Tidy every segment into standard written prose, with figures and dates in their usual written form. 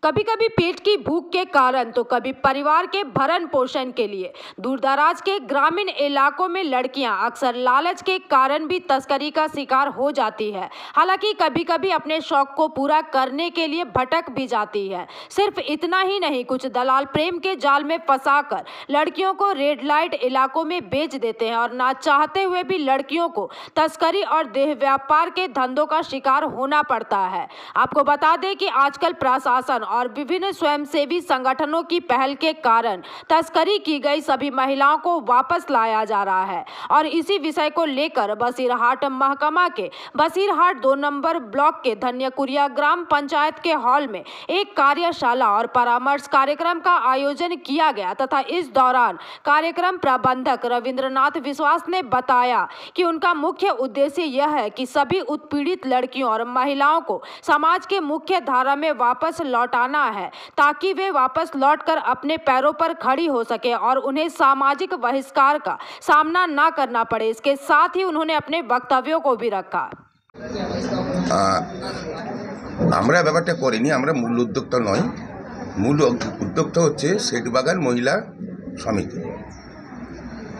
कभी कभी पेट की भूख के कारण तो कभी परिवार के भरण पोषण के लिए दूरदराज के ग्रामीण इलाकों में लड़कियां अक्सर लालच के कारण भी तस्करी का शिकार हो जाती है। हालांकि कभी कभी अपने शौक को पूरा करने के लिए भटक भी जाती है। सिर्फ इतना ही नहीं, कुछ दलाल प्रेम के जाल में फंसाकर लड़कियों को रेड लाइट इलाकों में बेच देते हैं और ना चाहते हुए भी लड़कियों को तस्करी और देह व्यापार के धंधों का शिकार होना पड़ता है। आपको बता दें कि आजकल प्रशासन और विभिन्न स्वयंसेवी संगठनों की पहल के कारण तस्करी की गई सभी महिलाओं को वापस लाया जा रहा है और इसी विषय को लेकर बसीरहाट महकमा के बसीरहाट 2 नंबर ब्लॉक के धन्यकुरिया ग्राम पंचायत के हॉल में एक कार्यशाला और परामर्श कार्यक्रम का आयोजन किया गया तथा इस दौरान कार्यक्रम प्रबंधक रविंद्रनाथ विश्वास ने बताया कि उनका मुख्य उद्देश्य यह है कि सभी उत्पीड़ित लड़कियों और महिलाओं को समाज के मुख्य धारा में वापस लौटाना है ताकि वे वापस लौटकर अपने पैरों पर खड़ी हो सके और उन्हें सामाजिक बहिष्कार का सामना न करना पड़े। इसके साथ ही उन्होंने अपने वक्तव्यों को भी रखा। আমরা ব্যাপারটা করিনি, আমরা মূল উদ্যোক্তা নই। মূল উদ্যোক্তা হচ্ছে সেটবাগান মহিলা সমিতি।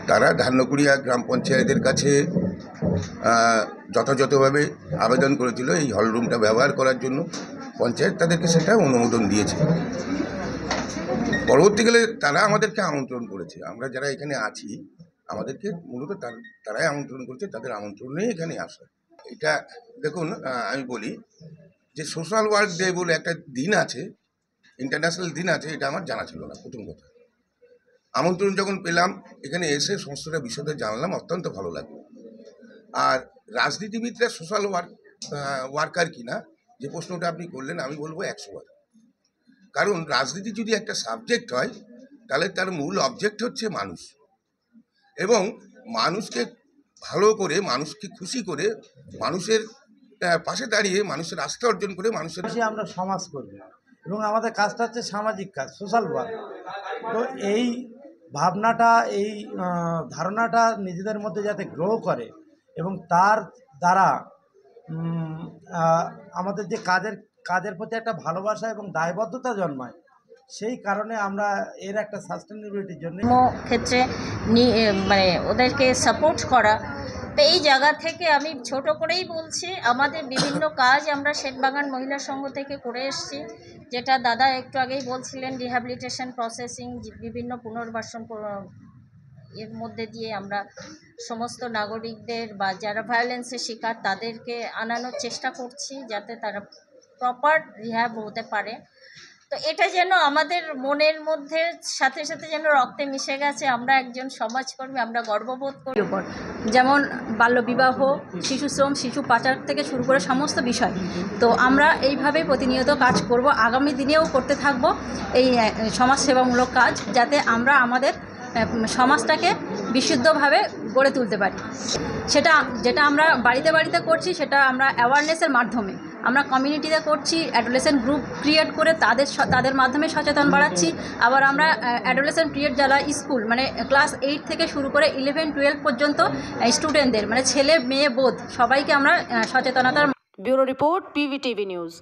তারা ধান্যকুড়িয়া গ্রাম পঞ্চায়েতের কাছে যথাযথভাবে আবেদন করেছিল এই হলরুমটা ব্যবহার করার জন্য। পঞ্চায়েত তাদেরকে সেটা অনুমোদন দিয়েছে। পরবর্তীকালে তারা আমাদেরকে আমন্ত্রণ করেছে। আমরা যারা এখানে আছি আমাদেরকে মূলত তারাই আমন্ত্রণ করেছে, তাদের আমন্ত্রণেই এখানে আসা। এটা দেখুন, আমি বলি যে সোশ্যাল ওয়ার্ক ডে বলে একটা দিন আছে, ইন্টারন্যাশনাল দিন আছে, এটা আমার জানা ছিল না। প্রথম কথা, আমন্ত্রণ যখন পেলাম এখানে এসে সমস্তটা বিষয়টা জানলাম, অত্যন্ত ভালো লাগলো। আর রাজনীতিবিদরা সোশ্যাল ওয়ার্কার কিনা যে প্রশ্নটা আপনি করলেন, আমি বলবো 100 বার। কারণ রাজনীতি যদি একটা সাবজেক্ট হয় তাহলে তার মূল অবজেক্ট হচ্ছে মানুষ, এবং মানুষকে ভালো করে, মানুষকে খুশি করে, মানুষের পাশে দাঁড়িয়ে, মানুষের আস্থা অর্জন করে, মানুষের আমরা সমাজ করব এবং আমাদের কাজটা হচ্ছে সামাজিক কাজ, সোশ্যাল ওয়ার্ক। তো এই ভাবনাটা, এই ধারণাটা নিজেদের মধ্যে যাতে গ্রো করে এবং তার দ্বারা আমাদের যে কাজের প্রতি একটা ভালোবাসা এবং দায়বদ্ধতা জন্মায়, সেই কারণে আমরা এর একটা সাস্টেনেবিলিটির জন্য ক্ষেত্রে মানে ওদেরকে সাপোর্ট করা। তো এই জায়গা থেকে আমি ছোট করেই বলছি, আমাদের বিভিন্ন কাজ আমরা সেটবাগান মহিলা সংঘ থেকে করে এসেছি, যেটা দাদা একটু আগেই বলছিলেন, রিহ্যাবিলিটেশন প্রসেসিং, বিভিন্ন পুনর্বাসন এর মধ্যে দিয়ে আমরা সমস্ত নাগরিকদের বা যারা ভায়োলেন্সের শিকার তাদেরকে আনানোর চেষ্টা করছি যাতে তারা প্রপার রিহ্যাব হতে পারে। তো এটা যেন আমাদের মনের মধ্যে সাথে সাথে যেন রক্তে মিশে গেছে। আমরা একজন সমাজকর্মী, আমরা গর্ববোধ করি উপর, যেমন বাল্যবিবাহ, শিশু শ্রম, শিশু পাচার থেকে শুরু করে সমস্ত বিষয়। তো আমরা এইভাবে প্রতিনিয়ত কাজ করব, আগামী দিনেও করতে থাকব এই সমাজসেবামূলক কাজ, যাতে আমরা আমাদের সমাজটাকে বিশুদ্ধভাবে গড়ে তুলতে পারি। যেটা আমরা বাড়িতে বাড়িতে করছি, সেটা আমরা অ্যাওয়ারনেসের মাধ্যমে, আমরা কমিউনিটিতে করছি, অ্যাডোলেসেন্ট গ্রুপ ক্রিয়েট করে তাদের মাধ্যমে সচেতন বাড়াচ্ছি। আবার আমরা অ্যাডোলেসেন্ট পিরিয়ড যারা স্কুল, মানে ক্লাস 8 থেকে শুরু করে 11-12 পর্যন্ত স্টুডেন্টদের, মানে ছেলে মেয়ে বোধ সবাইকে আমরা সচেতনতার। Bureau report, PVTV news.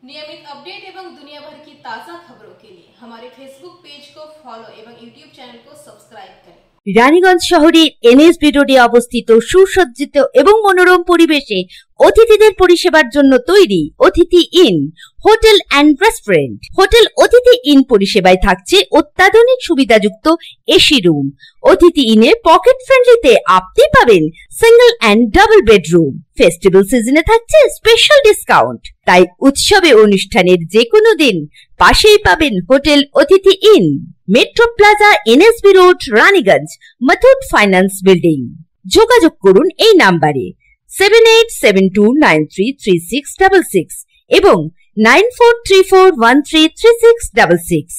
नियमित अपडेट एवं दुनिया भर की ताज़ा खबरों के लिए हमारे फेसबुक पेज को फॉलो एवं यूट्यूब चैनल को सब्सक्राइब करें। রানীগঞ্জ শহরের NSB রোডে অবস্থিত সুসজ্জিত এবং মনোরম পরিবেশে অতিথিদের পরিষেবার জন্য তৈরি অতিথি in hotel and restaurant. Hotel অতিথি ইন পরিষেবায় থাকছে অত্যাধুনিক সুবিধাযুক্ত এসি রুম। অতিথি ইনে পকেট ফ্রেন্ডলিতে আপনি পাবেন single and double bedroom. Festival সিজনে থাকছে স্পেশাল ডিসকাউন্ট। তাই উৎসবে অনুষ্ঠানের যে কোনো দিন পাশেই পাবেন হোটেল অতিথি in, metro plaza, NSB road, Raniganj, Muthoot finance building. যোগাযোগ করুন এই নাম্বারে 7872933666 এবং 9434133666।